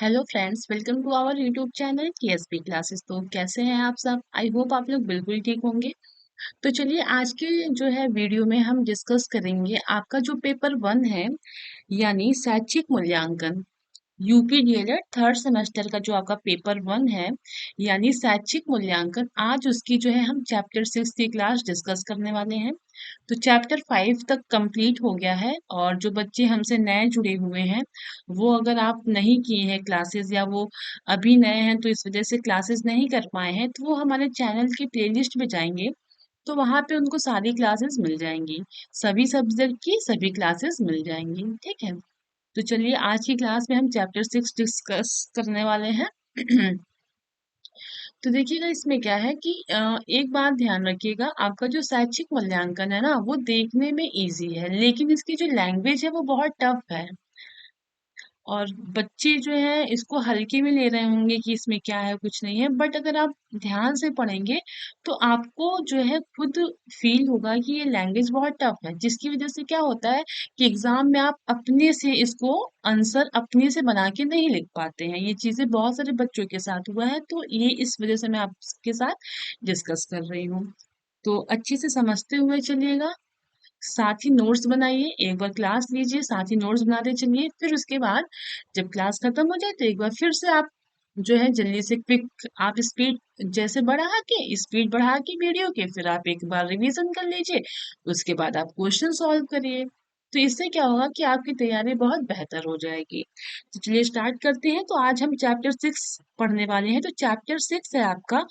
Hello friends, welcome to our YouTube channel TSP classes. तो कैसे हैं आप सब? आई होप आप लोग बिल्कुल ठीक होंगे। तो चलिए आज के जो है वीडियो में हम डिस्कस करेंगे आपका जो पेपर वन है, यानी शैक्षिक मूल्यांकन। यूपी डीएलएड थर्ड सेमेस्टर का जो आपका पेपर वन है, यानी शैक्षिक मूल्यांकन, आज उसकी जो है हम चैप्टर 6 की क्लास डिस्कस करने वाले हैं। तो चैप्टर 5 तक कंप्लीट हो गया है, और जो बच्चे हमसे नए जुड़े हुए हैं, वो अगर आप नहीं किए हैं क्लासेस, या वो अभी नए हैं तो इस वजह से क्लासेस नहीं कर पाए हैं, तो वो हमारे चैनल की प्लेलिस्ट में जाएंगे। तो वहां पे उनको सारी क्लासेस मिल जाएंगी, सभी सब्जेक्ट की सभी क्लासेस मिल जाएंगी। ठीक है। तो चलिए आज की क्लास में हम चैप्टर 6 डिस्कस करने वाले हैं। तो देखिएगा इसमें क्या है कि एक बात ध्यान रखिएगा, आपका जो शैक्षिक मूल्यांकन है ना, वो देखने में इजी है, लेकिन इसकी जो लैंग्वेज है वो बहुत टफ है। और बच्चे जो है इसको हल्के में ले रहे होंगे कि इसमें क्या है, कुछ नहीं है, बट अगर आप ध्यान से पढ़ेंगे तो आपको जो है खुद फील होगा कि ये लैंग्वेज बहुत टफ है, जिसकी वजह से क्या होता है कि एग्जाम में आप अपने से इसको आंसर अपने से बना के नहीं लिख पाते हैं। ये चीजें बहुत सारे बच्चों के साथ हुआ है, तो ये इस वजह से मैं आपके साथ डिस्कस कर रही हूँ। तो अच्छे से समझते हुए चलिएगा, साथ ही नोट्स बनाइए, एक बार क्लास लीजिए, साथ ही नोट्स बनाते चलिए, फिर उसके बाद जब क्लास खत्म हो जाए तो एक बार फिर से आप जो है जल्दी से क्विक आप स्पीड जैसे बढ़ा के वीडियो के फिर आप एक बार रिवीजन कर लीजिए। उसके बाद आप क्वेश्चन सॉल्व करिए। तो इससे क्या होगा कि आपकी तैयारी बहुत बेहतर हो जाएगी। तो चलिए स्टार्ट करते हैं। तो आज हम चैप्टर 6 पढ़ने वाले हैं। तो चैप्टर 6 है आपका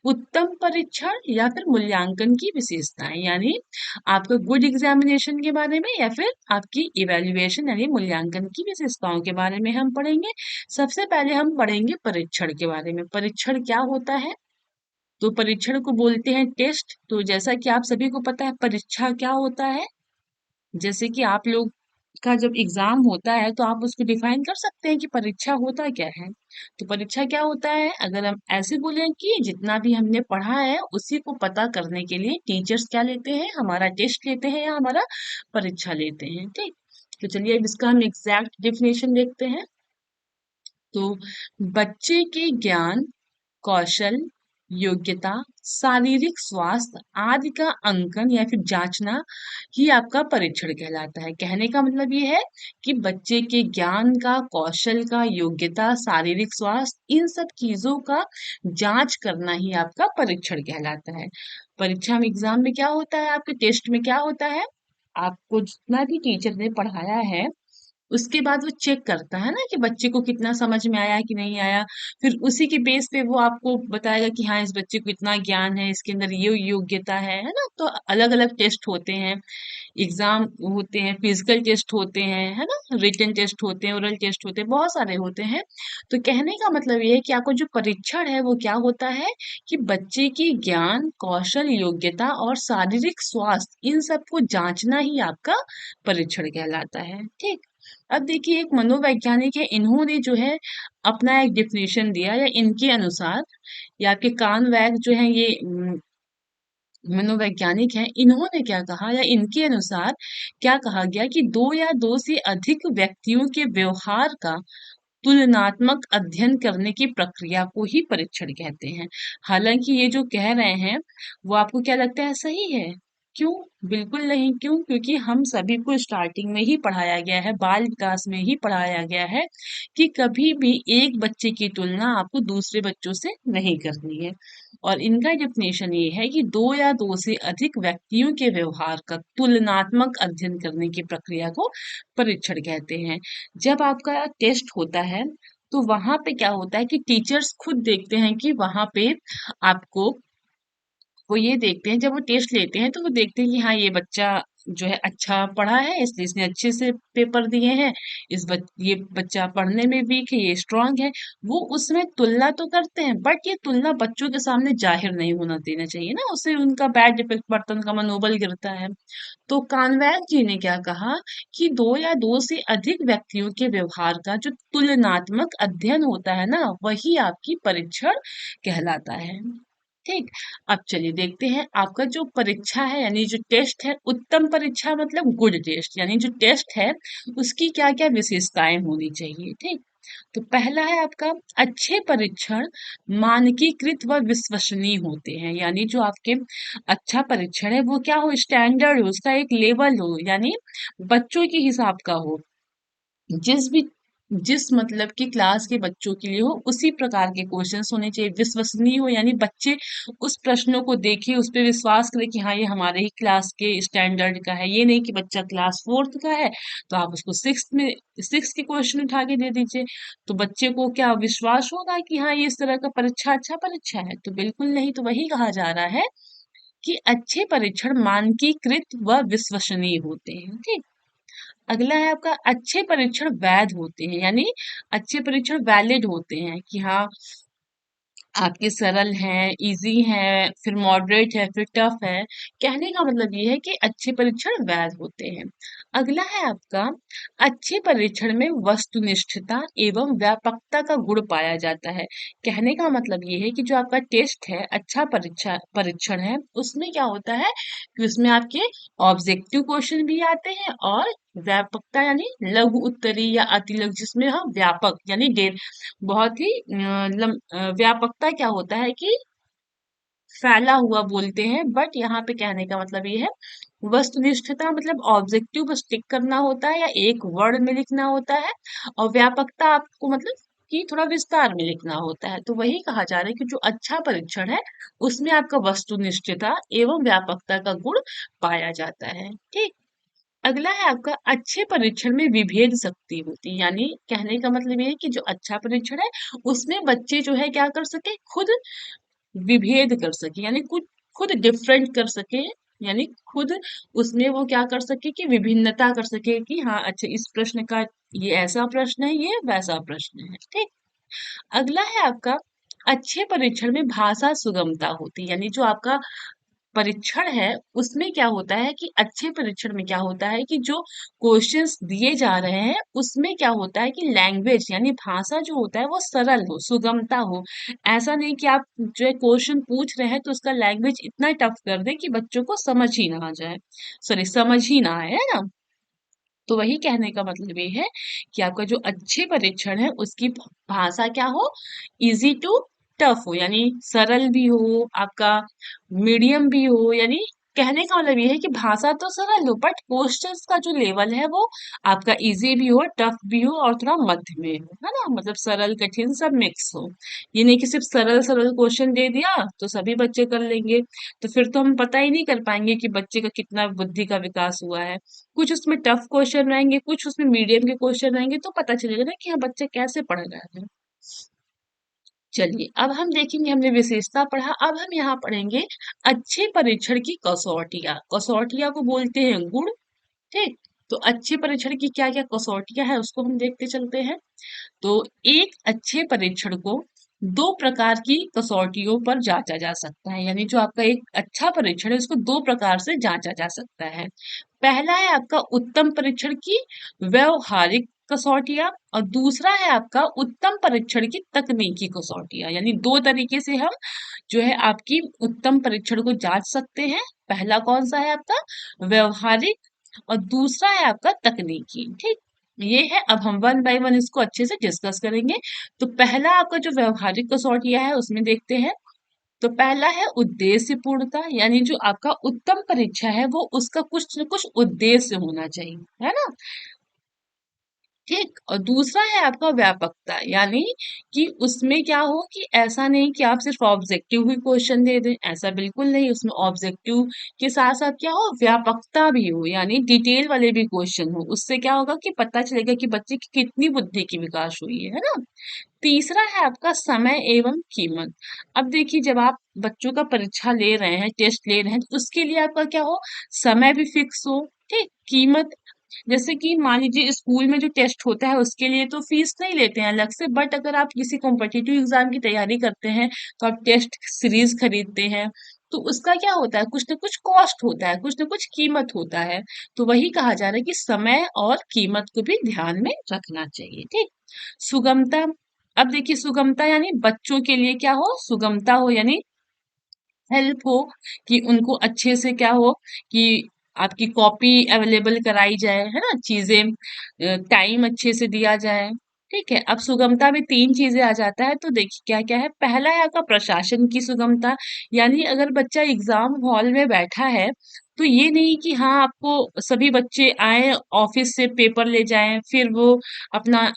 उत्तम परीक्षण या फिर मूल्यांकन की विशेषताएं, यानी आपका गुड एग्जामिनेशन के बारे में या फिर आपकी इवेल्युएशन यानी मूल्यांकन की विशेषताओं के बारे में हम पढ़ेंगे। सबसे पहले हम पढ़ेंगे परीक्षण के बारे में। परीक्षण क्या होता है? तो परीक्षण को बोलते हैं टेस्ट। तो जैसा कि आप सभी को पता है परीक्षा क्या होता है, जैसे कि आप लोग का जब एग्जाम होता है तो आप उसको डिफाइन कर सकते हैं कि परीक्षा होता क्या है। तो परीक्षा क्या होता है, अगर हम ऐसे बोलें कि जितना भी हमने पढ़ा है उसी को पता करने के लिए टीचर्स क्या लेते हैं, हमारा टेस्ट लेते हैं या हमारा परीक्षा लेते हैं। ठीक। तो चलिए अब इसका हम एग्जैक्ट डेफिनेशन देखते हैं। तो बच्चे के ज्ञान, कौशल, योग्यता, शारीरिक स्वास्थ्य आदि का अंकन या फिर जांचना ही आपका परीक्षण कहलाता है। कहने का मतलब ये है कि बच्चे के ज्ञान का, कौशल का, योग्यता, शारीरिक स्वास्थ्य, इन सब चीजों का जांच करना ही आपका परीक्षण कहलाता है। परीक्षा में, एग्जाम में क्या होता है, आपके टेस्ट में क्या होता है, आपको जितना भी टीचर ने पढ़ाया है उसके बाद वो चेक करता है ना कि बच्चे को कितना समझ में आया कि नहीं आया। फिर उसी के बेस पे वो आपको बताएगा कि हाँ इस बच्चे को इतना ज्ञान है, इसके अंदर ये योग्यता है ना। तो अलग अलग टेस्ट होते हैं, एग्जाम होते हैं, फिजिकल टेस्ट होते हैं, है ना, रिटन टेस्ट होते हैं, ओरल टेस्ट होते हैं, बहुत सारे होते हैं। तो कहने का मतलब ये है कि आपको जो परीक्षण है वो क्या होता है कि बच्चे की ज्ञान, कौशल, योग्यता और शारीरिक स्वास्थ्य, इन सबको जांचना ही आपका परीक्षण कहलाता है। ठीक। अब देखिए एक मनोवैज्ञानिक है, इन्होंने जो है अपना एक डिफिनेशन दिया, या इनके अनुसार, या आपके कान वैग जो है ये मनोवैज्ञानिक हैं, इन्होंने क्या कहा या इनके अनुसार क्या कहा गया कि दो या दो से अधिक व्यक्तियों के व्यवहार का तुलनात्मक अध्ययन करने की प्रक्रिया को ही परीक्षण कहते हैं। हालांकि ये जो कह रहे हैं वो आपको क्या लगता है, सही है? क्यों? बिल्कुल नहीं। क्यों? क्योंकि हम सभी को स्टार्टिंग में ही पढ़ाया गया है, बाल विकास में ही पढ़ाया गया है कि कभी भी एक बच्चे की तुलना आपको दूसरे बच्चों से नहीं करनी है। और इनका डेफिनेशन ये है कि दो या दो से अधिक व्यक्तियों के व्यवहार का तुलनात्मक अध्ययन करने की प्रक्रिया को परीक्षण कहते हैं। जब आपका टेस्ट होता है तो वहां पे क्या होता है कि टीचर्स खुद देखते हैं कि वहां पे आपको, वो ये देखते हैं, जब वो टेस्ट लेते हैं तो वो देखते हैं कि हाँ ये बच्चा जो है अच्छा पढ़ा है, इसलिए इसने अच्छे से पेपर दिए हैं। ये बच्चा पढ़ने में वीक है, ये स्ट्रांग है। वो उसमें तुलना तो करते हैं, बट ये तुलना बच्चों के सामने जाहिर नहीं होना देना चाहिए ना, उससे उनका बैड इफेक्ट पड़ता है, उनका मनोबल गिरता है। तो कान्वैक जी ने क्या कहा कि दो या दो से अधिक व्यक्तियों के व्यवहार का जो तुलनात्मक अध्ययन होता है ना, वही आपकी परीक्षण कहलाता है। ठीक। अब चलिए देखते हैं आपका जो परीक्षा है यानी जो टेस्ट है, उत्तम परीक्षा मतलब गुड टेस्ट, यानी जो टेस्ट है उसकी क्या क्या विशेषताएं होनी चाहिए। ठीक। तो पहला है आपका, अच्छे परीक्षण मानकीकृत व विश्वसनीय होते हैं, यानी जो आपके अच्छा परीक्षण है वो क्या हो, स्टैंडर्ड हो, उसका एक लेवल हो, यानी बच्चों के हिसाब का हो, जिस भी जिस मतलब की क्लास के बच्चों के लिए हो उसी प्रकार के क्वेश्चंस होने चाहिए। विश्वसनीय हो यानी बच्चे उस प्रश्नों को देखें, उस पर विश्वास करें कि हाँ ये हमारे ही क्लास के स्टैंडर्ड का है। ये नहीं कि बच्चा क्लास फोर्थ का है तो आप उसको सिक्स के क्वेश्चन उठा के दे दीजिए, तो बच्चे को क्या विश्वास होगा कि हाँ ये इस तरह का परीक्षा अच्छा परीक्षा है? तो बिल्कुल नहीं। तो वही कहा जा रहा है कि अच्छे परीक्षण मानकीकृत व विश्वसनीय होते हैं। ठीक। अगला है आपका, अच्छे परीक्षण वैध होते हैं, यानी अच्छे परीक्षण वैलिड होते हैं कि हाँ आपके सरल हैं, इजी हैं, फिर मॉडरेट है, फिर टफ है। कहने का मतलब ये है कि अच्छे परीक्षण वैध होते हैं। अगला है आपका, अच्छे परीक्षण में वस्तुनिष्ठता एवं व्यापकता का गुण पाया जाता है। कहने का मतलब ये है कि जो आपका टेस्ट है, अच्छा परीक्षण है, उसमें क्या होता है कि उसमें आपके ऑब्जेक्टिव क्वेश्चन भी आते हैं और व्यापकता यानी लघु उत्तरी या अति लघु, जिसमें हम व्यापक यानी बहुत ही व्यापकता क्या होता है कि फैला हुआ बोलते हैं, बट यहाँ पे कहने का मतलब ये है वस्तुनिष्ठता मतलब ऑब्जेक्टिव बस टिक करना होता है या एक वर्ड में लिखना होता है, और व्यापकता आपको मतलब कि थोड़ा विस्तार में लिखना होता है। तो वही कहा जा रहा है कि जो अच्छा परीक्षण है उसमें आपका वस्तुनिष्ठता एवं व्यापकता का गुण पाया जाता है। ठीक। अगला है आपका, अच्छे परीक्षण में विभेद शक्ति होती है, यानी कहने का मतलब ये है कि जो अच्छा परीक्षण है उसमें बच्चे जो है क्या कर सके, खुद विभेद कर सके, यानी कुछ खुद डिफरेंट कर सके, यानी खुद उसमें वो क्या कर सके कि विभिन्नता कर सके कि हाँ अच्छा इस प्रश्न का ये ऐसा प्रश्न है, ये वैसा प्रश्न है। ठीक। अगला है आपका, अच्छे परीक्षण में भाषा सुगमता होती है, यानी जो आपका परीक्षण है उसमें क्या होता है कि अच्छे परीक्षण में क्या होता है कि जो क्वेश्चंस दिए जा रहे हैं उसमें क्या होता है कि लैंग्वेज यानी भाषा जो होता है वो सरल हो, सुगमता हो। ऐसा नहीं कि आप जो है क्वेश्चन पूछ रहे हैं तो उसका लैंग्वेज इतना टफ कर दे कि बच्चों को समझ ही ना आ जाए, सॉरी समझ ही ना आए, है ना। तो वही कहने का मतलब ये है कि आपका जो अच्छे परीक्षण है उसकी भाषा क्या हो, इजी टू टफ हो, यानी सरल भी हो, आपका मीडियम भी हो, यानी कहने का मतलब ये है कि भाषा तो सरल हो बट क्वेश्चंस का जो लेवल है वो आपका इजी भी हो, टफ भी हो और थोड़ा मध्य में हो, है ना, मतलब सरल कठिन सब मिक्स हो। ये नहीं कि सिर्फ सरल सरल क्वेश्चन दे दिया तो सभी बच्चे कर लेंगे, तो फिर तो हम पता ही नहीं कर पाएंगे कि बच्चे का कितना बुद्धि का विकास हुआ है। कुछ उसमें टफ क्वेश्चन रहेंगे, कुछ उसमें मीडियम के क्वेश्चन रहेंगे, तो पता चलेगा ना कि हाँ बच्चा कैसे पढ़ रहा है। चलिए अब हम देखेंगे, हमने विशेषता पढ़ा, अब हम यहाँ पढ़ेंगे अच्छे परीक्षण की कसौटियाँ। कसौटियाँ को बोलते हैं गुण। ठीक। तो अच्छे परीक्षण की क्या क्या कसौटियाँ है उसको हम देखते चलते हैं। तो एक अच्छे परीक्षण को दो प्रकार की कसौटियों पर जांचा जा सकता है, यानी जो आपका एक अच्छा परीक्षण है उसको दो प्रकार से जांचा जा सकता है। पहला है आपका उत्तम परीक्षण की व्यवहारिक कसौटियां, और दूसरा है आपका उत्तम परीक्षण की तकनीकी कसौटियां, यानी दो तरीके से हम जो है आपकी उत्तम परीक्षण को जांच सकते हैं। पहला कौन सा है आपका व्यवहारिक, और दूसरा है आपका तकनीकी। ठीक। ये है, अब हम वन बाय वन इसको अच्छे से डिस्कस करेंगे। तो पहला आपका जो व्यवहारिक कसौटियां है उसमें देखते हैं। तो पहला है उद्देश्य पूर्णता, यानी जो आपका उत्तम परीक्षा है वो उसका कुछ न कुछ उद्देश्य होना चाहिए, है ना। ठीक। और दूसरा है आपका व्यापकता, यानी कि उसमें क्या हो कि ऐसा नहीं कि आप सिर्फ ऑब्जेक्टिव ही क्वेश्चन दे दें, ऐसा बिल्कुल नहीं, उसमें ऑब्जेक्टिव के साथ साथ क्या हो व्यापकता भी हो, यानी डिटेल वाले भी क्वेश्चन हो। उससे क्या होगा कि पता चलेगा कि बच्चे की कितनी बुद्धि की विकास हुई है ना। तीसरा है आपका समय एवं कीमत। अब देखिए जब आप बच्चों का परीक्षा ले रहे हैं, टेस्ट ले रहे हैं, तो उसके लिए आपका क्या हो, समय भी फिक्स हो। ठीक। कीमत, जैसे कि मान लीजिए स्कूल में जो टेस्ट होता है उसके लिए तो फीस नहीं लेते हैं अलग से, बट अगर आप किसी कॉम्पिटिटिव एग्जाम की तैयारी करते हैं तो आप टेस्ट सीरीज खरीदते हैं, तो उसका क्या होता है, कुछ ना कुछ कॉस्ट होता है, कुछ ना कुछ कीमत होता है। तो वही कहा जा रहा है कि समय और कीमत को भी ध्यान में रखना चाहिए। ठीक। सुगमता, अब देखिए सुगमता यानी बच्चों के लिए क्या हो, सुगमता हो, यानी हेल्प हो, कि उनको अच्छे से क्या हो कि आपकी कॉपी अवेलेबल कराई जाए, है ना, चीजें टाइम अच्छे से दिया जाए। ठीक है, अब सुगमता में तीन चीजें आ जाता है, तो देखिए क्या क्या है। पहला है आपका प्रशासन की सुगमता, यानी अगर बच्चा एग्जाम हॉल में बैठा है तो ये नहीं कि हाँ आपको सभी बच्चे आए ऑफिस से पेपर ले जाएं, फिर वो अपना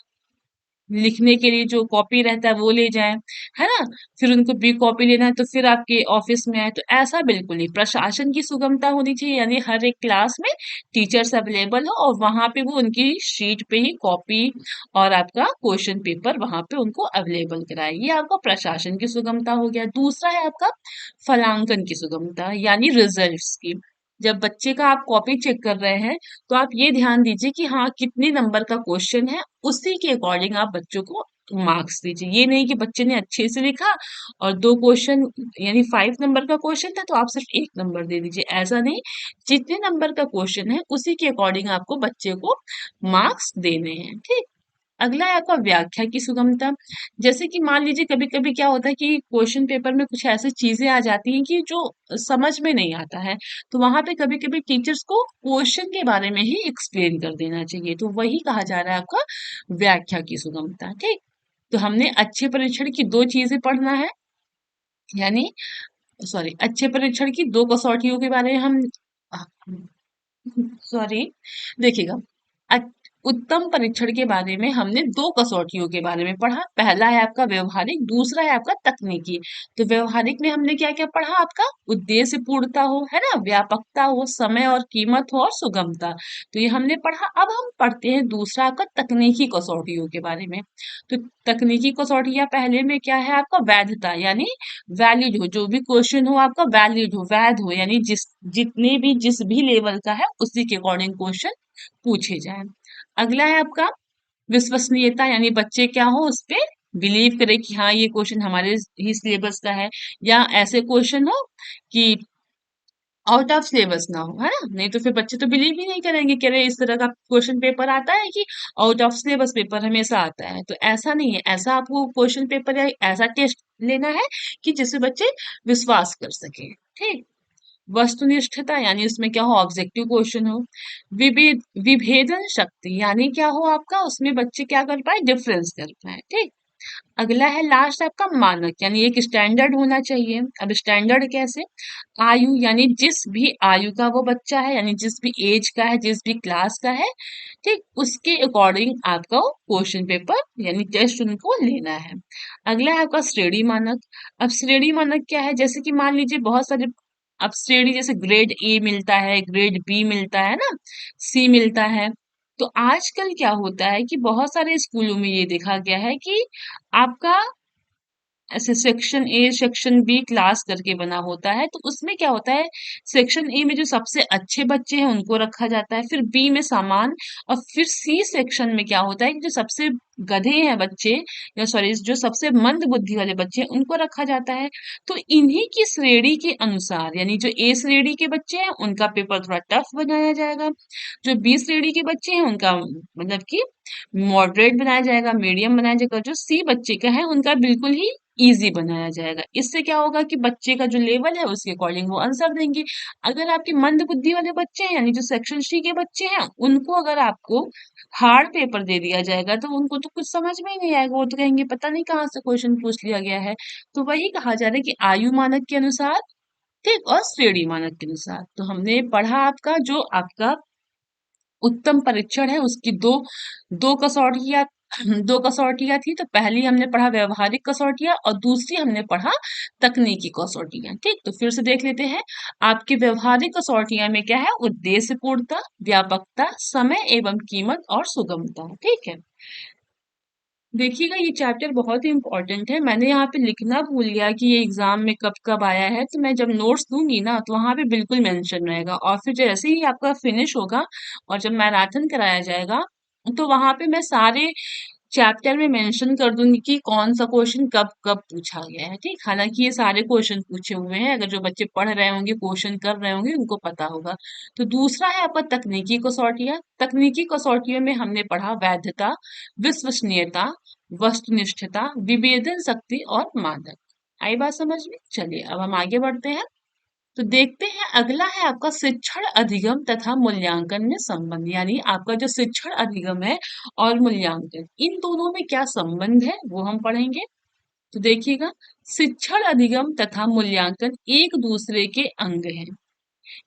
लिखने के लिए जो कॉपी रहता है वो ले जाएं, है ना, फिर उनको बी कॉपी लेना है तो फिर आपके ऑफिस में आए, तो ऐसा बिल्कुल नहीं। प्रशासन की सुगमता होनी चाहिए, यानी हर एक क्लास में टीचर्स अवेलेबल हो और वहां पे वो उनकी शीट पे ही कॉपी और आपका क्वेश्चन पेपर वहां पे उनको अवेलेबल कराए। ये आपका प्रशासन की सुगमता हो गया। दूसरा है आपका फलांकन की सुगमता, यानी रिजल्ट्स की। जब बच्चे का आप कॉपी चेक कर रहे हैं तो आप ये ध्यान दीजिए कि हाँ कितने नंबर का क्वेश्चन है, उसी के अकॉर्डिंग आप बच्चों को मार्क्स दीजिए। ये नहीं कि बच्चे ने अच्छे से लिखा और दो क्वेश्चन यानी 5 नंबर का क्वेश्चन था तो आप सिर्फ 1 नंबर दे दीजिए, ऐसा नहीं। जितने नंबर का क्वेश्चन है उसी के अकॉर्डिंग आपको बच्चे को मार्क्स देने हैं। ठीक। अगला है आपका व्याख्या की सुगमता। जैसे कि मान लीजिए कभी कभी क्या होता है कि क्वेश्चन पेपर में कुछ ऐसी चीजें आ जाती हैं कि जो समझ में नहीं आता है, तो वहां पे कभी कभी टीचर्स को क्वेश्चन के बारे में ही एक्सप्लेन कर देना चाहिए, तो वही कहा जा रहा है आपका व्याख्या की सुगमता। ठीक। तो हमने अच्छे परीक्षण की दो चीजें पढ़ना है, यानी सॉरी, अच्छे परीक्षण की दो कसौटियों के बारे में हम सॉरी, देखिएगा। अच- उत्तम परीक्षण के बारे में हमने दो कसौटियों के बारे में पढ़ा। पहला है आपका व्यवहारिक, दूसरा है आपका तकनीकी। तो व्यवहारिक में हमने क्या क्या पढ़ा, आपका उद्देश्य पूर्णता हो, है ना, व्यापकता हो, समय और कीमत हो और सुगमता। तो ये हमने पढ़ा। अब हम पढ़ते हैं दूसरा आपका तकनीकी कसौटियों के बारे में। तो तकनीकी कसौटियां पहले में क्या है आपका वैधता, यानी वैलिड हो, जो भी क्वेश्चन हो आपका वैलिड हो, वैध हो, यानी जिस भी लेवल का है उसी के अकॉर्डिंग क्वेश्चन पूछे जाए। अगला है आपका विश्वसनीयता, यानी बच्चे क्या हो उस पे बिलीव करे कि हाँ ये क्वेश्चन हमारे ही सिलेबस का है, या ऐसे क्वेश्चन हो कि आउट ऑफ सिलेबस ना हो, है ना, नहीं तो फिर बच्चे तो बिलीव ही नहीं करेंगे कि अरे इस तरह का क्वेश्चन पेपर आता है कि आउट ऑफ सिलेबस पेपर हमेशा आता है। तो ऐसा नहीं है, ऐसा आपको क्वेश्चन पेपर या ऐसा टेस्ट लेना है कि जिससे बच्चे विश्वास कर सके। ठीक। वस्तुनिष्ठता, यानी उसमें क्या हो ऑब्जेक्टिव क्वेश्चन हो। विभेदन शक्ति, यानी क्या हो आपका उसमें बच्चे क्या कर पाए, डिफरेंस कर पाए। ठीक। अगला है लास्ट आपका मानक, यानी एक स्टैंडर्ड होना चाहिए। अब स्टैंडर्ड कैसे, आयु, यानी जिस भी आयु का वो बच्चा है, यानी जिस भी एज का है, जिस भी क्लास का है, ठीक, उसके अकॉर्डिंग आपका क्वेश्चन पेपर यानी टेस्ट उनको लेना है। अगला है आपका श्रेणी मानक। अब श्रेणी मानक क्या है, जैसे कि मान लीजिए बहुत सारे, अब श्रेणी जैसे ग्रेड ए मिलता है, ग्रेड बी मिलता है ना, सी मिलता है। तो आजकल क्या होता है कि बहुत सारे स्कूलों में ये देखा गया है कि आपका ऐसे section A section B class करके बना होता है, तो उसमें क्या होता है, सेक्शन ए में जो सबसे अच्छे बच्चे हैं उनको रखा जाता है, फिर बी में सामान, और फिर सी सेक्शन में क्या होता है कि जो सबसे गधे हैं बच्चे, या सॉरी जो सबसे मंद बुद्धि वाले बच्चे हैं उनको रखा जाता है। तो इन्हीं की श्रेणी के अनुसार, यानी जो ए श्रेणी के बच्चे हैं उनका पेपर थोड़ा टफ बनाया जाएगा, जो बी श्रेणी के बच्चे हैं उनका मतलब कि मॉडरेट बनाया जाएगा, मीडियम बनाया जाएगा, जो सी बच्चे का है उनका बिल्कुल ही इजी बनाया जाएगा। इससे क्या होगा कि बच्चे का जो लेवल है उसके अकॉर्डिंग वो आंसर देंगे। अगर आपके मंद बुद्धि वाले बच्चे हैं, यानी जो सेक्शन सी के बच्चे हैं, उनको अगर आपको हार्ड पेपर दे दिया जाएगा तो उनको तो कुछ समझ में ही नहीं आएगा, वो तो कहेंगे पता नहीं कहाँ से क्वेश्चन पूछ लिया गया है। तो वही कहा जा रहा है कि आयु मानक के अनुसार, ठीक, और श्रेणी मानक के अनुसार। तो हमने पढ़ा आपका जो आपका उत्तम परीक्षण है उसकी दो दो कसौटियां दो कसौटियां थी। तो पहली हमने पढ़ा व्यवहारिक कसौटियां और दूसरी हमने पढ़ा तकनीकी कसौटियां। ठीक, तो फिर से देख लेते हैं। आपकी व्यवहारिक कसौटियां में क्या है, उद्देश्य पूर्णता, व्यापकता, समय एवं कीमत और सुगमता। ठीक है, देखिएगा ये चैप्टर बहुत ही इंपॉर्टेंट है। मैंने यहाँ पे लिखना भूल गया कि ये एग्जाम में कब कब आया है, तो मैं जब नोट्स दूंगी ना तो वहां पे बिल्कुल मेंशन रहेगा, और फिर जैसे ही आपका फिनिश होगा और जब मैराथन कराया जाएगा तो वहां पे मैं सारे चैप्टर में मेंशन कर दूंगी कि कौन सा क्वेश्चन कब कब पूछा गया है। ठीक, हालांकि ये सारे क्वेश्चन पूछे हुए हैं, अगर जो बच्चे पढ़ रहे होंगे क्वेश्चन कर रहे होंगे उनको पता होगा। तो दूसरा है आपका तकनीकी कसौटियां। तकनीकी कसौटियों में हमने पढ़ा वैधता, विश्वसनीयता, वस्तुनिष्ठता, विभेदन शक्ति और मानक। आई बात समझ में? चलिए अब हम आगे बढ़ते हैं। तो देखते हैं अगला है आपका शिक्षण अधिगम तथा मूल्यांकन में संबंध, यानी आपका जो शिक्षण अधिगम है और मूल्यांकन, इन दोनों में क्या संबंध है वो हम पढ़ेंगे। तो देखिएगा, शिक्षण अधिगम तथा मूल्यांकन एक दूसरे के अंग हैं,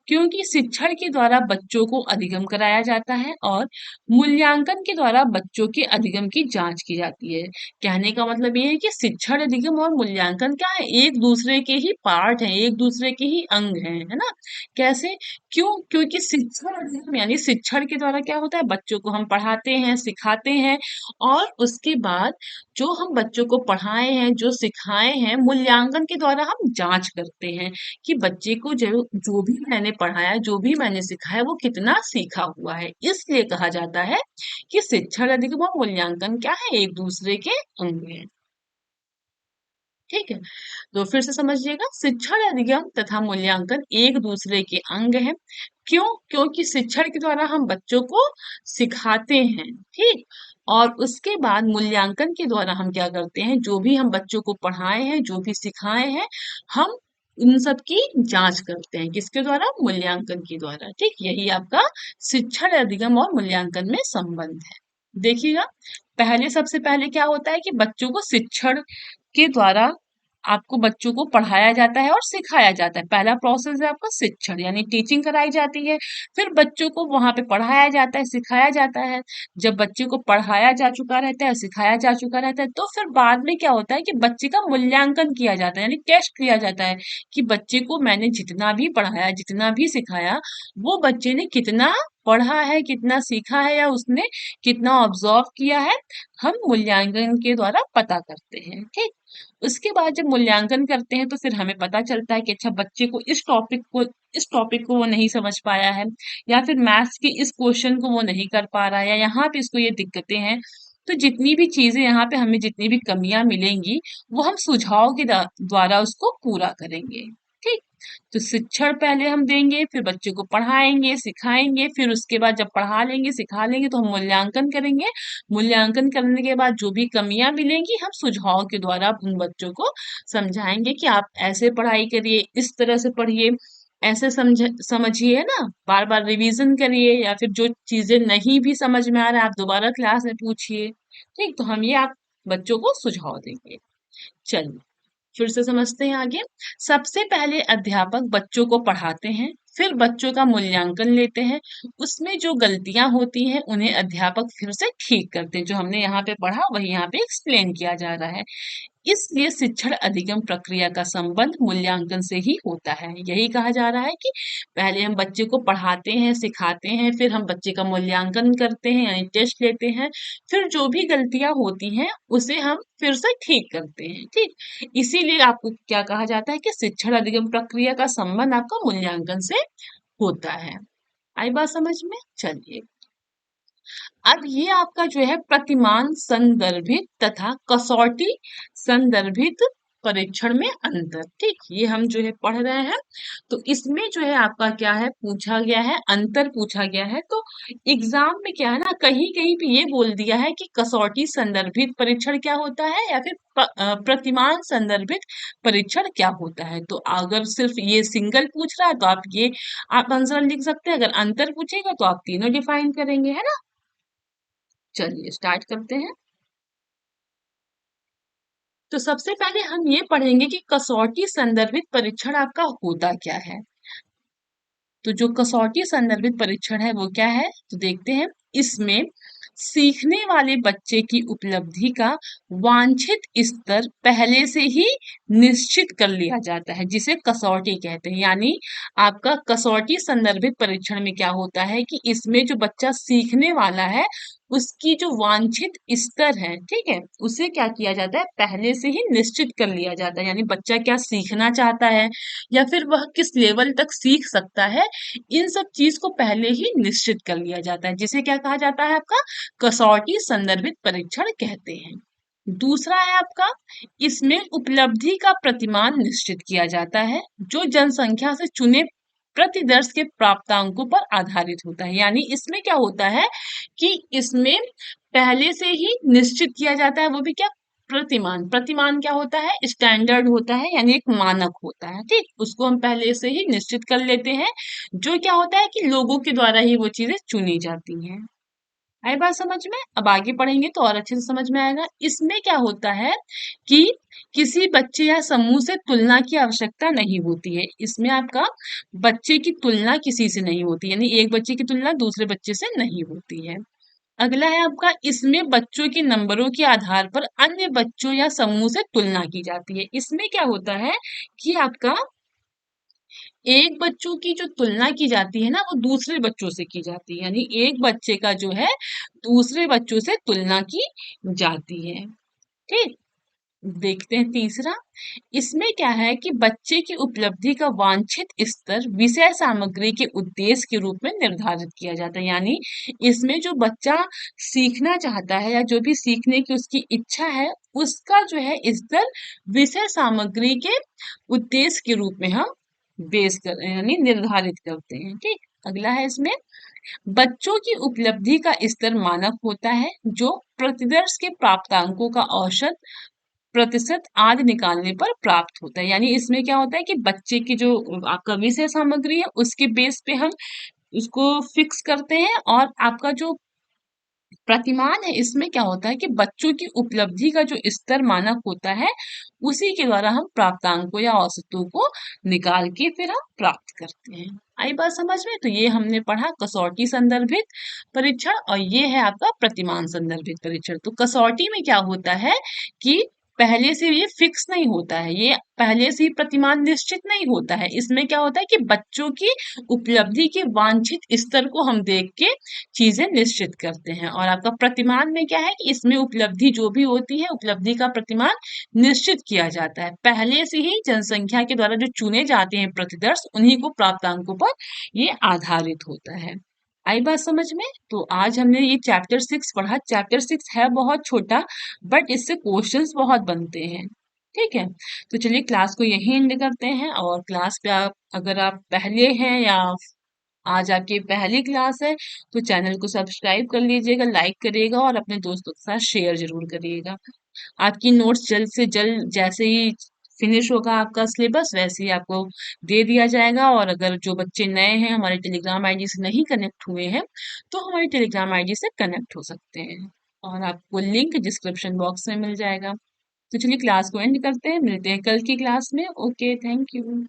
क्योंकि शिक्षण के द्वारा बच्चों को अधिगम कराया जाता है और मूल्यांकन के द्वारा बच्चों के अधिगम की जांच की जाती है। कहने का मतलब ये है कि शिक्षण अधिगम और मूल्यांकन क्या है, एक दूसरे के ही पार्ट हैं, एक दूसरे के ही अंग हैं, है ना? कैसे? क्यों? क्योंकि शिक्षण अधिगम यानी शिक्षण के द्वारा क्या होता है, बच्चों को हम पढ़ाते हैं, सिखाते हैं, और उसके बाद जो हम बच्चों को पढ़ाए हैं, जो सिखाए हैं, मूल्यांकन के द्वारा हम जांच करते हैं कि बच्चे को जो जो भी मैंने पढ़ाया, जो भी मैंने सिखाया, वो कितना सीखा हुआ है। इसलिए कहा जाता है कि शिक्षण अधिगम और मूल्यांकन क्या है, एक दूसरे के अंग हैं। ठीक है, तो फिर से समझिएगा, शिक्षण अधिगम तथा मूल्यांकन एक दूसरे के अंग हैं। क्यों? क्योंकि शिक्षण के द्वारा हम बच्चों को सिखाते हैं, ठीक, और उसके बाद मूल्यांकन के द्वारा हम क्या करते हैं, जो भी हम बच्चों को पढ़ाए हैं, जो भी सिखाए हैं, हम उन सब की जांच करते हैं, किसके द्वारा? मूल्यांकन के द्वारा। ठीक, यही आपका शिक्षण अधिगम और मूल्यांकन में संबंध है। देखिएगा, पहले सबसे पहले क्या होता है कि बच्चों को शिक्षण के द्वारा आपको बच्चों को पढ़ाया जाता है और सिखाया जाता है। पहला प्रोसेस है आपका शिक्षण, यानी टीचिंग कराई जाती है। फिर बच्चों को वहां पे पढ़ाया जाता है, सिखाया जाता है। जब बच्चे को पढ़ाया जा चुका रहता है, सिखाया जा चुका रहता है, तो फिर बाद में क्या होता है कि बच्चे का मूल्यांकन किया जाता है, यानी टेस्ट किया जाता है कि बच्चे को मैंने जितना भी पढ़ाया, जितना भी सिखाया, वो बच्चे ने कितना पढ़ा है, कितना सीखा है, या उसने कितना ऑब्जर्व किया है, हम मूल्यांकन के द्वारा पता करते हैं। ठीक, उसके बाद जब मूल्यांकन करते हैं तो फिर हमें पता चलता है कि अच्छा, बच्चे को इस टॉपिक को वो नहीं समझ पाया है, या फिर मैथ्स के इस क्वेश्चन को वो नहीं कर पा रहा है, या यहाँ पे इसको ये दिक्कतें हैं। तो जितनी भी चीजें यहाँ पे हमें जितनी भी कमियां मिलेंगी, वो हम सुझाव के द्वारा उसको पूरा करेंगे। ठीक, तो शिक्षण पहले हम देंगे, फिर बच्चे को पढ़ाएंगे, सिखाएंगे, फिर उसके बाद जब पढ़ा लेंगे, सिखा लेंगे, तो हम मूल्यांकन करेंगे। मूल्यांकन करने के बाद जो भी कमियां मिलेंगी, हम सुझाव के द्वारा उन बच्चों को समझाएंगे कि आप ऐसे पढ़ाई करिए, इस तरह से पढ़िए, ऐसे समझिए ना, बार बार रिवीजन करिए, या फिर जो चीजें नहीं भी समझ में आ रहा है, आप दोबारा क्लास में पूछिए। ठीक, तो हम ये आप बच्चों को सुझाव देंगे। चलिए फिर से समझते हैं आगे। सबसे पहले अध्यापक बच्चों को पढ़ाते हैं, फिर बच्चों का मूल्यांकन लेते हैं। उसमें जो गलतियां होती हैं उन्हें अध्यापक फिर से ठीक करते हैं। जो हमने यहाँ पे पढ़ा वही यहाँ पे एक्सप्लेन किया जा रहा है। इसलिए शिक्षण अधिगम प्रक्रिया का संबंध मूल्यांकन से ही होता है। यही कहा जा रहा है कि पहले हम बच्चे को पढ़ाते हैं, सिखाते हैं, फिर हम बच्चे का मूल्यांकन करते हैं, यानी टेस्ट लेते हैं, फिर जो भी गलतियां होती हैं उसे हम फिर से ठीक करते हैं। ठीक, इसीलिए आपको क्या कहा जाता है कि शिक्षण अधिगम प्रक्रिया का संबंध आपका मूल्यांकन से होता है। आई बात समझ में? चलिए, अब ये आपका जो है प्रतिमान संदर्भित तथा कसौटी संदर्भित परीक्षण में अंतर। ठीक, ये हम जो है पढ़ रहे हैं, तो इसमें जो है आपका क्या है पूछा गया है, अंतर पूछा गया है। तो एग्जाम में क्या है ना, कहीं कहीं पे ये बोल दिया है कि कसौटी संदर्भित परीक्षण क्या होता है, या फिर प्रतिमान संदर्भित परीक्षण क्या होता है। तो अगर सिर्फ ये सिंगल पूछ रहा है तो आप ये आप आंसर लिख सकते हैं, अगर अंतर पूछेगा तो आप तीनों डिफाइन करेंगे, है ना? चलिए स्टार्ट करते हैं। तो सबसे पहले हम ये पढ़ेंगे कि कसौटी संदर्भित परीक्षण आपका होता क्या है। तो जो कसौटी संदर्भित परीक्षण है वो क्या है, तो देखते हैं। इसमें सीखने वाले बच्चे की उपलब्धि का वांछित स्तर पहले से ही निश्चित कर लिया जाता है, जिसे कसौटी कहते हैं। यानी आपका कसौटी संदर्भित परीक्षण में क्या होता है कि इसमें जो बच्चा सीखने वाला है, उसकी जो वांछित स्तर है, ठीक है, उसे क्या किया जाता है, पहले से ही निश्चित कर लिया जाता है। यानी बच्चा क्या सीखना चाहता है, या फिर वह किस लेवल तक सीख सकता है, इन सब चीज को पहले ही निश्चित कर लिया जाता है, जिसे क्या कहा जाता है, आपका कसौटी संदर्भित परीक्षण कहते हैं। दूसरा है आपका, इसमें उपलब्धि का प्रतिमान निश्चित किया जाता है, जो जनसंख्या से चुने प्रतिदर्श के प्राप्तांकों पर आधारित होता है। यानी इसमें क्या होता है कि इसमें पहले से ही निश्चित किया जाता है, वो भी क्या, प्रतिमान। प्रतिमान क्या होता है? स्टैंडर्ड होता है, यानी एक मानक होता है, ठीक। उसको हम पहले से ही निश्चित कर लेते हैं, जो क्या होता है कि लोगों के द्वारा ही वो चीजें चुनी जाती हैं। आई बात समझ में? अब आगे पढ़ेंगे तो और अच्छे से समझ में आएगा। इसमें क्या होता है कि किसी बच्चे या समूह से तुलना की आवश्यकता नहीं होती है। इसमें आपका बच्चे की तुलना किसी से नहीं होती, यानी एक बच्चे की तुलना दूसरे बच्चे से नहीं होती है। अगला है आपका, इसमें बच्चों के नंबरों के आधार पर अन्य बच्चों या समूह से तुलना की जाती है। इसमें क्या होता है कि आपका एक बच्चों की जो तुलना की जाती है ना, वो दूसरे बच्चों से की जाती है, यानी एक बच्चे का जो है दूसरे बच्चों से तुलना की जाती है, ठीक। देखते हैं तीसरा। इसमें क्या है कि बच्चे की उपलब्धि का वांछित स्तर विषय सामग्री के उद्देश्य के रूप में निर्धारित किया जाता है, यानी इसमें जो बच्चा सीखना चाहता है या जो भी सीखने की उसकी इच्छा है, उसका जो है स्तर विषय सामग्री के उद्देश्य के रूप में हम बेस कर यानी निर्धारित करते हैं, ठीक। अगला है इसमें, बच्चों की उपलब्धि का स्तर मानक होता है जो प्रतिदर्श के प्राप्तांकों का औसत प्रतिशत आदि निकालने पर प्राप्त होता है। यानी इसमें क्या होता है कि बच्चे की जो आपका विषय सामग्री है उसके बेस पे हम उसको फिक्स करते हैं, और आपका जो प्रतिमान है इसमें क्या होता है कि बच्चों की उपलब्धि का जो स्तर मानक होता है उसी के द्वारा हम प्राप्तांकों या औसतों को निकाल के फिर हम प्राप्त करते हैं। आई बात समझ में? तो ये हमने पढ़ा कसौटी संदर्भित परीक्षण, और ये है आपका प्रतिमान संदर्भित परीक्षण। तो कसौटी में क्या होता है कि पहले से ये फिक्स नहीं होता है, ये पहले से ही प्रतिमान निश्चित नहीं होता है। इसमें क्या होता है कि बच्चों की उपलब्धि के वांछित स्तर को हम देख के चीजें निश्चित करते हैं। और आपका प्रतिमान में क्या है कि इसमें उपलब्धि जो भी होती है, उपलब्धि का प्रतिमान निश्चित किया जाता है। पहले से ही जनसंख्या के द्वारा जो चुने जाते हैं प्रतिदर्श, उन्हीं को प्राप्तांकों पर ये आधारित होता है। आई बात समझ में? तो आज हमने ये चैप्टर 6 पढ़ा। चैप्टर 6 है बहुत छोटा, बट इससे क्वेश्चंस बहुत बनते हैं, ठीक है। तो चलिए क्लास को यहीं एंड करते हैं, और क्लास पे आप अगर आप पहले हैं या आज आपकी पहली क्लास है तो चैनल को सब्सक्राइब कर लीजिएगा, लाइक करिएगा और अपने दोस्तों के साथ शेयर जरूर करिएगा। आपकी नोट्स जल्द से जल्द जैसे ही फिनिश होगा आपका सिलेबस, वैसे ही आपको दे दिया जाएगा। और अगर जो बच्चे नए हैं हमारे टेलीग्राम आईडी से नहीं कनेक्ट हुए हैं, तो हमारी टेलीग्राम आईडी से कनेक्ट हो सकते हैं, और आपको लिंक डिस्क्रिप्शन बॉक्स में मिल जाएगा। तो चलिए क्लास को एंड करते हैं, मिलते हैं कल की क्लास में। Okay, thank you.